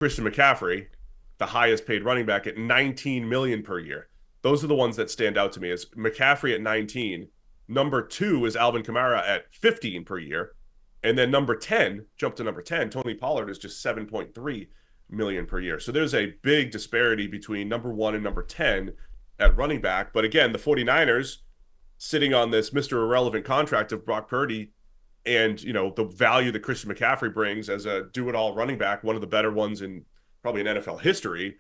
Christian McCaffrey, the highest paid running back at 19 million per year. Those are the ones that stand out to me. Is McCaffrey at 19. Number 2 is Alvin Kamara at 15 per year. And then number 10, jump to number 10, Tony Pollard is just 7.3 million per year. So there's a big disparity between number 1 and number 10 at running back. But again, the 49ers sitting on this Mr. Irrelevant contract of Brock Purdy and, the value that Christian McCaffrey brings as a do-it-all running back, one of the better ones in probably in NFL history,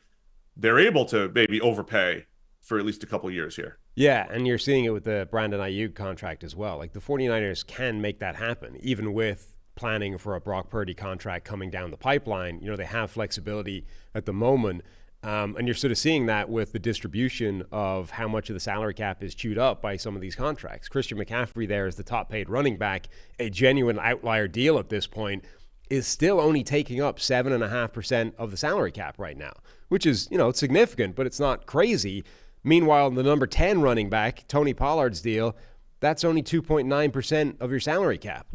they're able to maybe overpay for at least a couple of years here. Yeah, and you're seeing it with the Brandon Ayuk contract as well. Like the 49ers can make that happen, even with planning for a Brock Purdy contract coming down the pipeline. They have flexibility at the moment. And you're sort of seeing that with the distribution of how much of the salary cap is chewed up by some of these contracts. Christian McCaffrey there is the top paid running back, a genuine outlier deal at this point, is still only taking up 7.5% of the salary cap right now, which is, it's significant, but it's not crazy. Meanwhile, the number 10 running back, Tony Pollard's deal, that's only 2.9% of your salary cap.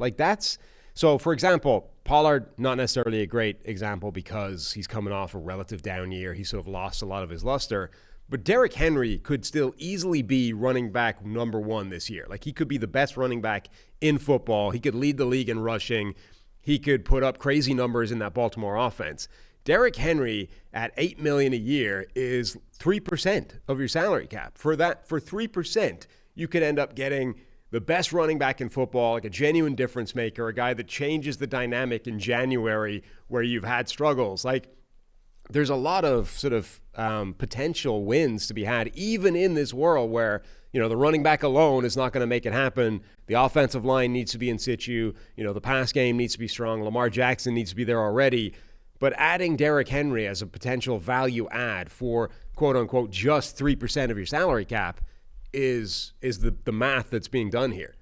So for example, Pollard, not necessarily a great example because he's coming off a relative down year. He sort of lost a lot of his luster. But Derrick Henry could still easily be running back number 1 this year. He could be the best running back in football. He could lead the league in rushing. He could put up crazy numbers in that Baltimore offense. Derrick Henry at $8 million a year is 3% of your salary cap. For 3%, you could end up getting the best running back in football, like a genuine difference maker, a guy that changes the dynamic in January where you've had struggles. There's a lot of sort of potential wins to be had, even in this world where, the running back alone is not going to make it happen. The offensive line needs to be in situ. The pass game needs to be strong. Lamar Jackson needs to be there already. But adding Derrick Henry as a potential value add for, quote unquote, just 3% of your salary cap is the math that's being done here.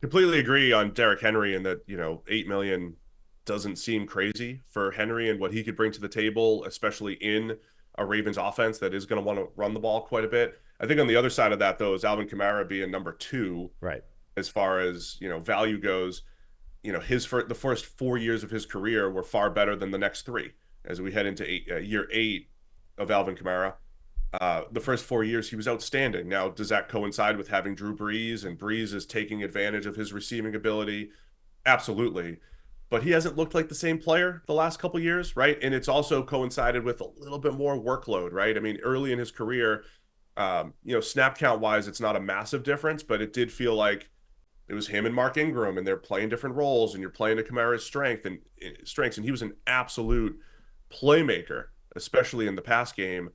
Completely agree on Derrick Henry and that, 8 million doesn't seem crazy for Henry and what he could bring to the table, especially in a Ravens offense that is going to want to run the ball quite a bit. I think on the other side of that, though, is Alvin Kamara being number 2, right? As far as, value goes. The first 4 years of his career were far better than the next 3. As we head into year 8 of Alvin Kamara, the first 4 years he was outstanding. Now, does that coincide with having Drew Brees and Brees is taking advantage of his receiving ability? Absolutely. But he hasn't looked like the same player the last couple years, right? And it's also coincided with a little bit more workload, right? I mean, early in his career, snap count wise, it's not a massive difference, but it did feel like it was him and Mark Ingram, and they're playing different roles, and you're playing to Kamara's strengths, and he was an absolute playmaker, especially in the pass game.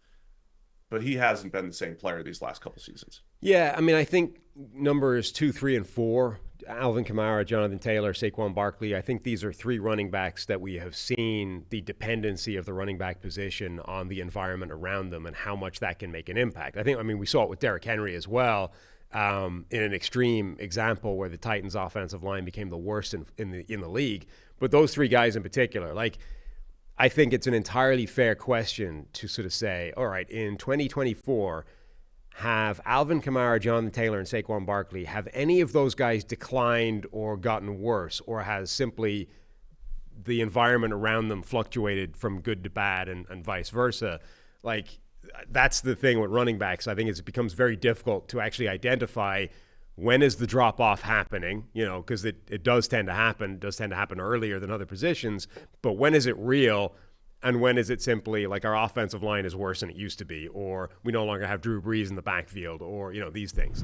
But he hasn't been the same player these last couple seasons. Yeah, I mean, I think numbers 2, 3, and 4, Alvin Kamara, Jonathan Taylor, Saquon Barkley, I think these are 3 running backs that we have seen the dependency of the running back position on the environment around them and how much that can make an impact. We saw it with Derrick Henry as well. In an extreme example where the Titans' offensive line became the worst in the league. But those 3 guys in particular, I think it's an entirely fair question to sort of say, all right, in 2024, have Alvin Kamara, Jonathan Taylor, and Saquon Barkley, have any of those guys declined or gotten worse, or has simply the environment around them fluctuated from good to bad and vice versa? That's the thing with running backs. I think it becomes very difficult to actually identify when is the drop-off happening, because it does tend to happen. It does tend to happen earlier than other positions. But when is it real, and when is it simply like our offensive line is worse than it used to be, or we no longer have Drew Brees in the backfield, or, these things.